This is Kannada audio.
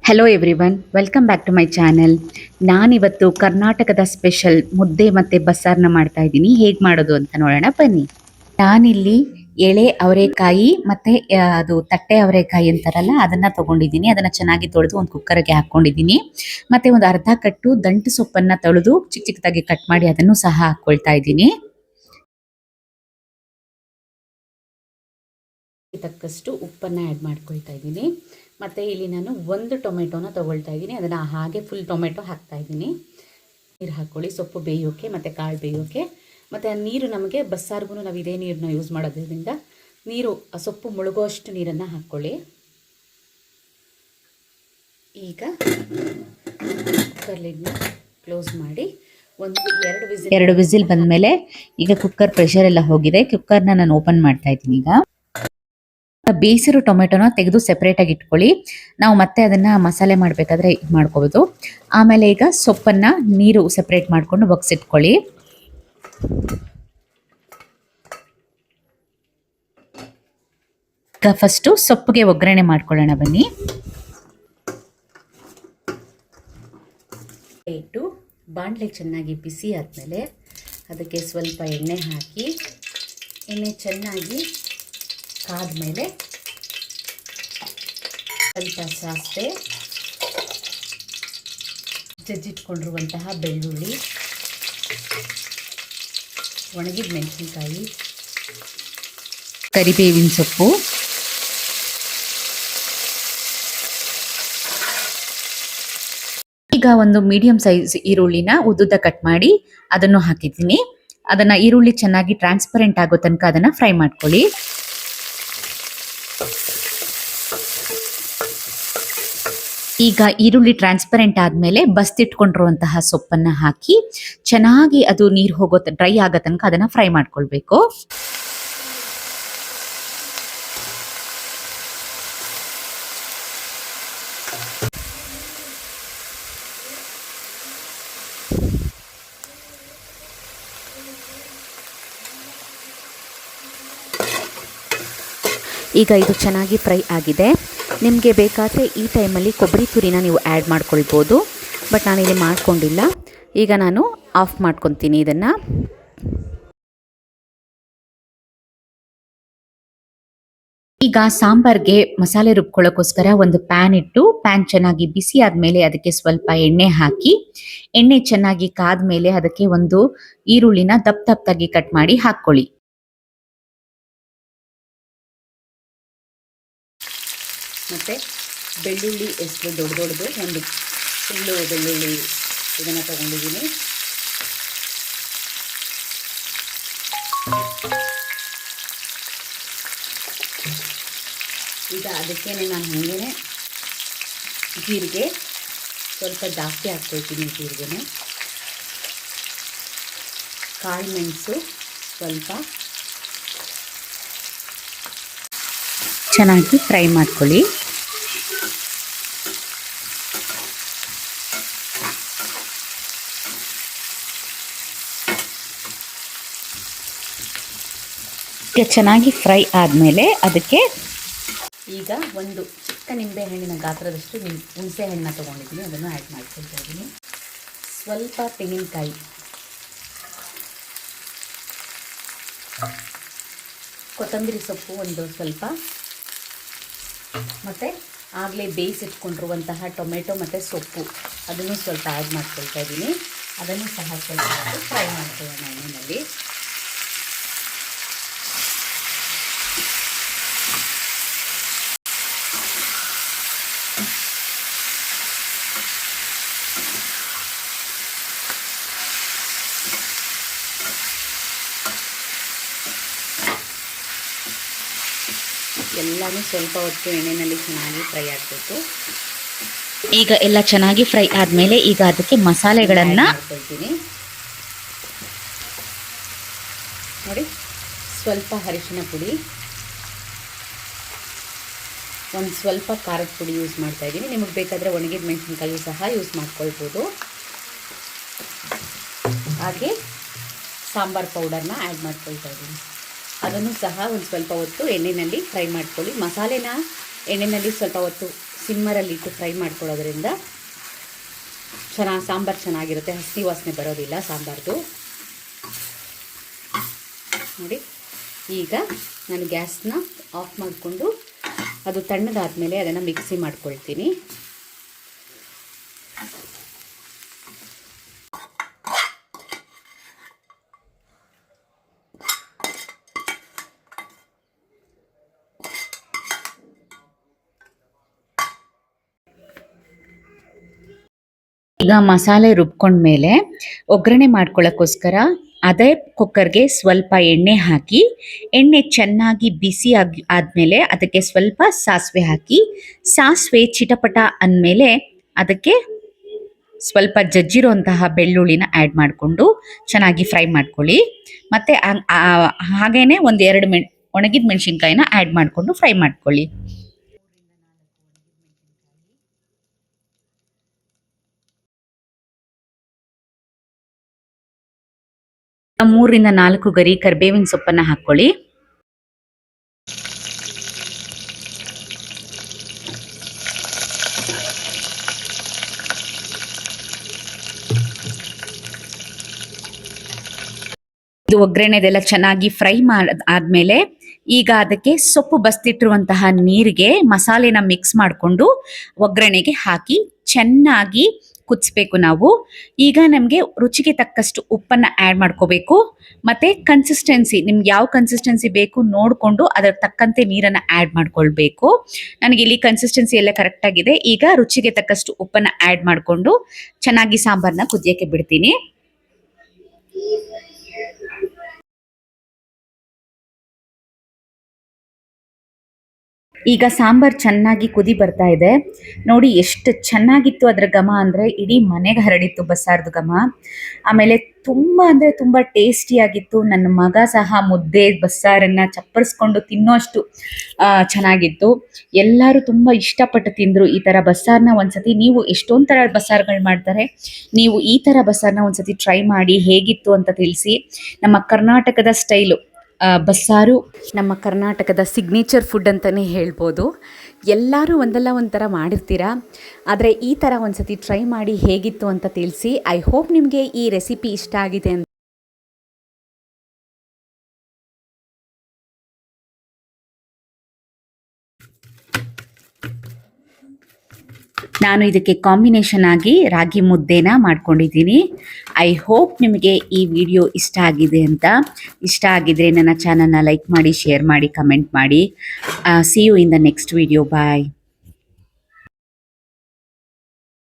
Hello everyone, welcome back to my channel. ನಾನಿವತ್ತು ಕರ್ನಾಟಕದ ಸ್ಪೆಷಲ್ ಮುದ್ದೆ ಮತ್ತು ಬಸ್ಸಾರನ್ನ ಮಾಡ್ತಾ ಇದ್ದೀನಿ. ಹೇಗೆ ಮಾಡೋದು ಅಂತ ನೋಡೋಣ ಬನ್ನಿ. ನಾನಿಲ್ಲಿ ಎಳೆ ಅವರೆಕಾಯಿ ಮತ್ತು ಅದು ತಟ್ಟೆ ಅವರೆಕಾಯಿ ಅಂತಾರಲ್ಲ ಅದನ್ನು ತೊಗೊಂಡಿದ್ದೀನಿ. ಅದನ್ನು ಚೆನ್ನಾಗಿ ತೊಳೆದು ಒಂದು ಕುಕ್ಕರ್ಗೆ ಹಾಕ್ಕೊಂಡಿದ್ದೀನಿ. ಮತ್ತು ಒಂದು ಅರ್ಧ ಕಟ್ಟು ದಂಟು ಸೊಪ್ಪನ್ನು ತೊಳೆದು ಚಿಕ್ಕ ಚಿಕ್ಕದಾಗಿ ಕಟ್ ಮಾಡಿ ಅದನ್ನು ಸಹ ಹಾಕ್ಕೊಳ್ತಾ ಇದ್ದೀನಿ. ತಕ್ಕಷ್ಟು ಉಪ್ಪನ್ನು ಆ್ಯಡ್ ಮಾಡ್ಕೊಳ್ತಾ ಇದ್ದೀನಿ. ಮತ್ತು ಇಲ್ಲಿ ನಾನು ಒಂದು ಟೊಮೆಟೊನ ತೊಗೊಳ್ತಾ ಇದ್ದೀನಿ. ಅದನ್ನು ಹಾಗೆ ಫುಲ್ ಟೊಮೆಟೊ ಹಾಕ್ತಾ ಇದ್ದೀನಿ. ನೀರು ಹಾಕ್ಕೊಳ್ಳಿ ಸೊಪ್ಪು ಬೇಯೋಕ್ಕೆ ಮತ್ತು ಕಾಳು ಬೇಯೋಕ್ಕೆ. ಮತ್ತು ಆ ನೀರು ನಮಗೆ ಬಸ್ಸಾರಿಗೂ ನಾವು ಇದೇ ನೀರನ್ನ ಯೂಸ್ ಮಾಡೋದ್ರಿಂದ ನೀರು ಆ ಸೊಪ್ಪು ಮುಳುಗೋಷ್ಟು ನೀರನ್ನು ಹಾಕ್ಕೊಳ್ಳಿ. ಈಗ ಕುಕ್ಕರ್ ಲಿಡ್ನ ಕ್ಲೋಸ್ ಮಾಡಿ ಎರಡು ವಿಸಿಲ್ ಬಂದಮೇಲೆ ಈಗ ಕುಕ್ಕರ್ ಪ್ರೆಷರ್ ಎಲ್ಲ ಹೋಗಿದೆ. ಕುಕ್ಕರ್ನ ನಾನು ಓಪನ್ ಮಾಡ್ತಾ ಇದ್ದೀನಿ. ಈಗ ಬೇಯಿಸಿರೋ ಟೊಮೆಟೊನ ತೆಗೆದು ಸೆಪ್ರೇಟಾಗಿ ಇಟ್ಕೊಳ್ಳಿ. ನಾವು ಮತ್ತೆ ಅದನ್ನು ಮಸಾಲೆ ಮಾಡಬೇಕಾದ್ರೆ ಮಾಡ್ಕೋಬೋದು. ಆಮೇಲೆ ಈಗ ಸೊಪ್ಪನ್ನು ನೀರು ಸೆಪ್ರೇಟ್ ಮಾಡಿಕೊಂಡು ಬಗ್ಸಿಟ್ಕೊಳ್ಳಿ. ಈಗ ಫಸ್ಟು ಸೊಪ್ಪಿಗೆ ಒಗ್ಗರಣೆ ಮಾಡ್ಕೊಳ್ಳೋಣ ಬನ್ನಿ. ಇಟ್ಟು ಬಾಣಲೆ ಚೆನ್ನಾಗಿ ಬಿಸಿ ಆದಮೇಲೆ ಅದಕ್ಕೆ ಸ್ವಲ್ಪ ಎಣ್ಣೆ ಹಾಕಿ, ಎಣ್ಣೆ ಚೆನ್ನಾಗಿ ಕಾದ್ಮೇಲೆ ಸ್ವಲ್ಪ ಸಾಸಿವೆ, ಜಜ್ಜಿಟ್ಕೊಂಡಿರುವಂತಹ ಬೆಳ್ಳುಳ್ಳಿ, ಒಣಗಿದ ಮೆಣಸಿನಕಾಯಿ, ಕರಿಬೇವಿನ ಸೊಪ್ಪು, ಈಗ ಒಂದು ಮೀಡಿಯಂ ಸೈಜ್ ಈರುಳ್ಳಿನ ಉದ್ದುದ್ದ ಕಟ್ ಮಾಡಿ ಅದನ್ನು ಹಾಕಿದ್ದೀನಿ. ಅದನ್ನು ಈರುಳ್ಳಿ ಚೆನ್ನಾಗಿ ಟ್ರಾನ್ಸ್ಪರೆಂಟ್ ಆಗೋ ತನಕ ಅದನ್ನು ಫ್ರೈ ಮಾಡ್ಕೊಳ್ಳಿ. ಈಗ ಈರುಳ್ಳಿ ಟ್ರಾನ್ಸ್ಪರೆಂಟ್ ಆದಮೇಲೆ ಬಸ್ತಿಟ್ಕೊಂಡಿರುವಂತಹ ಸೊಪ್ಪನ್ನು ಹಾಕಿ ಚೆನ್ನಾಗಿ ಅದು ನೀರು ಹೋಗೋ ಡ್ರೈ ಆಗೋ ತನಕ ಅದನ್ನು ಫ್ರೈ ಮಾಡ್ಕೊಳ್ಬೇಕು. ಈಗ ಇದು ಚೆನ್ನಾಗಿ ಫ್ರೈ ಆಗಿದೆ. ನಿಮಗೆ ಬೇಕಾದರೆ ಈ ಟೈಮಲ್ಲಿ ಕೊಬ್ಬರಿ ತುರಿನ ನೀವು ಆ್ಯಡ್ ಮಾಡ್ಕೊಳ್ಬೋದು, ಬಟ್ ನಾನಿಲ್ಲಿ ಮಾಡ್ಕೊಂಡಿಲ್ಲ. ಈಗ ನಾನು ಆಫ್ ಮಾಡ್ಕೊತೀನಿ ಇದನ್ನು. ಈಗ ಸಾಂಬಾರ್ಗೆ ಮಸಾಲೆ ರುಬ್ಕೊಳ್ಳೋಕ್ಕೋಸ್ಕರ ಒಂದು ಪ್ಯಾನ್ ಇಟ್ಟು, ಪ್ಯಾನ್ ಚೆನ್ನಾಗಿ ಬಿಸಿ ಆದಮೇಲೆ ಅದಕ್ಕೆ ಸ್ವಲ್ಪ ಎಣ್ಣೆ ಹಾಕಿ, ಎಣ್ಣೆ ಚೆನ್ನಾಗಿ ಕಾದ್ಮೇಲೆ ಅದಕ್ಕೆ ಒಂದು ಈರುಳ್ಳಿನ ದಪ್ಪದಾಗಿ ಕಟ್ ಮಾಡಿ ಹಾಕ್ಕೊಳ್ಳಿ. ಮತ್ತು ಬೆಳ್ಳುಳ್ಳಿ ಎಷ್ಟು ದೊಡ್ಡದು ಒಂದು ಫುಲ್ಲು ಬೆಳ್ಳುಳ್ಳಿ ಇದನ್ನು ತಗೊಂಡಿದ್ದೀನಿ. ಈಗ ಅದಕ್ಕೇ ನಾನು ಹಾಗೇ ಜೀರಿಗೆ ಸ್ವಲ್ಪ ಜಾಸ್ತಿ ಹಾಕ್ಕೊಳ್ತೀನಿ. ಜೀರಿಗೆನೇ, ಕಾಳು ಮೆಣಸು ಸ್ವಲ್ಪ ಚೆನ್ನಾಗಿ ಫ್ರೈ ಮಾಡ್ಕೊಳ್ಳಿ. ಈಗ ಚೆನ್ನಾಗಿ ಫ್ರೈ ಆದಮೇಲೆ ಅದಕ್ಕೆ ಈಗ ಒಂದು ಚಿಕ್ಕ ನಿಂಬೆಹಣ್ಣಿನ ಗಾತ್ರದಷ್ಟು ಹುಣಸೆ ಹಣ್ಣನ್ನ ತೊಗೊಂಡಿದ್ದೀನಿ. ಅದನ್ನು ಆ್ಯಡ್ ಮಾಡ್ಕೊಳ್ತಾ ಇದ್ದೀನಿ. ಸ್ವಲ್ಪ ತೆಂಗಿನಕಾಯಿ, ಕೊತ್ತಂಬರಿ ಸೊಪ್ಪು ಒಂದು ಸ್ವಲ್ಪ, ಮತ್ತು ಆಗಲೇ ಬೇಯಿಸಿಟ್ಕೊಂಡಿರುವಂತಹ ಟೊಮೆಟೊ ಮತ್ತು ಸೊಪ್ಪು ಅದನ್ನು ಸ್ವಲ್ಪ ಆ್ಯಡ್ ಮಾಡ್ಕೊಳ್ತಾ ಇದ್ದೀನಿ. ಅದನ್ನು ಸಹ ಸ್ವಲ್ಪ ಫ್ರೈ ಮಾಡ್ಕೊಳ್ಳೋಣ ಎಣ್ಣೆಯಲ್ಲಿ. ಎಲ್ಲನೂ ಸ್ವಲ್ಪ ಹೊತ್ತು ಎಣ್ಣೆಯಲ್ಲಿ ಚೆನ್ನಾಗಿ ಫ್ರೈ ಆಗಬೇಕು. ಈಗ ಎಲ್ಲ ಚೆನ್ನಾಗಿ ಫ್ರೈ ಆದಮೇಲೆ ಈಗ ಅದಕ್ಕೆ ಮಸಾಲೆಗಳನ್ನು ಹಾಕ್ಕೊಳ್ತೀನಿ. ನೋಡಿ, ಸ್ವಲ್ಪ ಅರಿಶಿನ ಪುಡಿ, ಒಂದು ಸ್ವಲ್ಪ ಖಾರದ ಪುಡಿ ಯೂಸ್ ಮಾಡ್ತಾಯಿದ್ದೀನಿ. ನಿಮಗೆ ಬೇಕಾದರೆ ಒಣಗಿದ ಮೆಣಸಿನಕಾಯಿ ಸಹ ಯೂಸ್ ಮಾಡ್ಕೊಳ್ಬೋದು. ಹಾಗೆ ಸಾಂಬಾರು ಪೌಡರ್ನ ಆ್ಯಡ್ ಮಾಡ್ಕೊಳ್ತಾ ಇದ್ದೀನಿ. ಅದನ್ನು ಸಹ ಒಂದು ಸ್ವಲ್ಪ ಹೊತ್ತು ಎಣ್ಣೆಯಲ್ಲಿ ಫ್ರೈ ಮಾಡ್ಕೊಳ್ಳಿ. ಮಸಾಲೆನ ಎಣ್ಣೆಯಲ್ಲಿ ಸ್ವಲ್ಪ ಹೊತ್ತು ಸಿಮ್ಮರಲ್ಲಿ ಇಟ್ಟು ಫ್ರೈ ಮಾಡ್ಕೊಳ್ಳೋದ್ರಿಂದ ಸಾಂಬಾರು ಚೆನ್ನಾಗಿರುತ್ತೆ, ಹಸಿ ವಾಸನೆ ಬರೋದಿಲ್ಲ ಸಾಂಬಾರ್ದು. ನೋಡಿ, ಈಗ ನಾನು ಗ್ಯಾಸ್ನ ಆಫ್ ಮಾಡಿಕೊಂಡು ಅದು ತಣ್ಣಗಾದ್ಮೇಲೆ ಅದನ್ನು ಮಿಕ್ಸಿ ಮಾಡ್ಕೊಳ್ತೀನಿ. ಈಗ ಮಸಾಲೆ ರುಬ್ಕೊಂಡ್ಮೇಲೆ ಒಗ್ಗರಣೆ ಮಾಡ್ಕೊಳ್ಳೋಕ್ಕೋಸ್ಕರ ಅದೇ ಕುಕ್ಕರ್ಗೆ ಸ್ವಲ್ಪ ಎಣ್ಣೆ ಹಾಕಿ, ಎಣ್ಣೆ ಚೆನ್ನಾಗಿ ಬಿಸಿ ಆದಮೇಲೆ ಅದಕ್ಕೆ ಸ್ವಲ್ಪ ಸಾಸಿವೆ ಹಾಕಿ, ಸಾಸಿವೆ ಚಿಟಪಟ ಅಂದಮೇಲೆ ಅದಕ್ಕೆ ಸ್ವಲ್ಪ ಜಜ್ಜಿರುವಂತಹ ಬೆಳ್ಳುಳ್ಳಿನ ಆ್ಯಡ್ ಮಾಡಿಕೊಂಡು ಚೆನ್ನಾಗಿ ಫ್ರೈ ಮಾಡ್ಕೊಳ್ಳಿ. ಮತ್ತು ಹಾಗೇ ಒಂದು 2 ಒಣಗಿದ ಮೆಣಸಿನ್ಕಾಯಿನ ಆ್ಯಡ್ ಮಾಡಿಕೊಂಡು ಫ್ರೈ ಮಾಡ್ಕೊಳ್ಳಿ. ಮೂರರಿಂದ 4 ಗರಿ ಕರಿಬೇವಿನ ಸೊಪ್ಪನ್ನು ಹಾಕ್ಕೊಳ್ಳಿ. ಇದು ಒಗ್ಗರಣೆದೆಲ್ಲ ಚೆನ್ನಾಗಿ ಫ್ರೈ ಆದಮೇಲೆ ಈಗ ಅದಕ್ಕೆ ಸೊಪ್ಪು ಬಸ್ತಿಟ್ಟಿರುವಂತಹ ನೀರಿಗೆ ಮಸಾಲೆನ ಮಿಕ್ಸ್ ಮಾಡಿಕೊಂಡು ಒಗ್ಗರಣೆಗೆ ಹಾಕಿ ಚೆನ್ನಾಗಿ ಕುದಿಸ್ಬೇಕು ನಾವು. ಈಗ ನಮಗೆ ರುಚಿಗೆ ತಕ್ಕಷ್ಟು ಉಪ್ಪನ್ನು ಆ್ಯಡ್ ಮಾಡ್ಕೋಬೇಕು. ಮತ್ತು ಕನ್ಸಿಸ್ಟೆನ್ಸಿ, ನಿಮ್ಗೆ ಯಾವ ಕನ್ಸಿಸ್ಟೆನ್ಸಿ ಬೇಕು ನೋಡಿಕೊಂಡು ಅದರ ತಕ್ಕಂತೆ ನೀರನ್ನು ಆ್ಯಡ್ ಮಾಡ್ಕೊಳ್ಬೇಕು. ನನಗೆ ಇಲ್ಲಿ ಕನ್ಸಿಸ್ಟೆನ್ಸಿ ಎಲ್ಲ ಕರೆಕ್ಟಾಗಿದೆ. ಈಗ ರುಚಿಗೆ ತಕ್ಕಷ್ಟು ಉಪ್ಪನ್ನು ಆ್ಯಡ್ ಮಾಡಿಕೊಂಡು ಚೆನ್ನಾಗಿ ಸಾಂಬಾರನ್ನ ಕುದಿಯೋಕ್ಕೆ ಬಿಡ್ತೀನಿ. ಈಗ ಸಾಂಬಾರು ಚೆನ್ನಾಗಿ ಕುದಿ ಬರ್ತಾ ಇದೆ ನೋಡಿ, ಎಷ್ಟು ಚೆನ್ನಾಗಿತ್ತು ಅದರ ಘಮ ಅಂದರೆ ಇಡೀ ಮನೆಗೆ ಹರಡಿತ್ತು ಬಸ್ಸಾರ್ದು ಘಮ. ಆಮೇಲೆ ತುಂಬ ಅಂದರೆ ತುಂಬ ಟೇಸ್ಟಿಯಾಗಿತ್ತು. ನನ್ನ ಮಗ ಸಹ ಮುದ್ದೆ ಬಸ್ಸಾರನ್ನು ಚಪ್ಪರಿಸ್ಕೊಂಡು ತಿನ್ನೋಷ್ಟು ಚೆನ್ನಾಗಿತ್ತು. ಎಲ್ಲರೂ ತುಂಬ ಇಷ್ಟಪಟ್ಟು ತಿಂದರು ಈ ಥರ ಬಸ್ಸಾರನ್ನ. ಒಂದ್ಸತಿ ನೀವು ಎಷ್ಟೊಂದು ಥರ ಬಸ್ಸಾರುಗಳು ಮಾಡ್ತಾರೆ, ನೀವು ಈ ಥರ ಬಸ್ಸಾರನ್ನ ಒಂದ್ಸತಿ ಟ್ರೈ ಮಾಡಿ ಹೇಗಿತ್ತು ಅಂತ ತಿಳಿಸಿ. ನಮ್ಮ ಕರ್ನಾಟಕದ ಸ್ಟೈಲು ಬಸ್ಸಾರು ನಮ್ಮ ಕರ್ನಾಟಕದ ಸಿಗ್ನೇಚರ್ ಫುಡ್ ಅಂತಲೇ ಹೇಳ್ಬೋದು. ಎಲ್ಲರೂ ಒಂದಲ್ಲ ಒಂಥರ ಮಾಡಿರ್ತೀರ, ಆದರೆ ಈ ಥರ ಒಂದ್ಸತಿ ಟ್ರೈ ಮಾಡಿ ಹೇಗಿತ್ತು ಅಂತ ತಿಳಿಸಿ. ಐ ಹೋಪ್ ನಿಮಗೆ ಈ ರೆಸಿಪಿ ಇಷ್ಟ ಆಗಿದೆ ಅಂತ. ನಾನು ಇದಕ್ಕೆ ಕಾಂಬಿನೇಷನ್ ಆಗಿ ರಾಗಿ ಮುದ್ದೆನ ಮಾಡ್ಕೊಂಡಿದ್ದೀನಿ. ಐ ಹೋಪ್ ನಿಮಗೆ ಈ ವಿಡಿಯೋ ಇಷ್ಟ ಆಗಿದೆ ಅಂತ. ಇಷ್ಟ ಆಗಿದ್ರೆ ನನ್ನ ಚಾನಲ್ನ ಲೈಕ್ ಮಾಡಿ, ಶೇರ್ ಮಾಡಿ, ಕಮೆಂಟ್ ಮಾಡಿ. See you in the next video. Bye.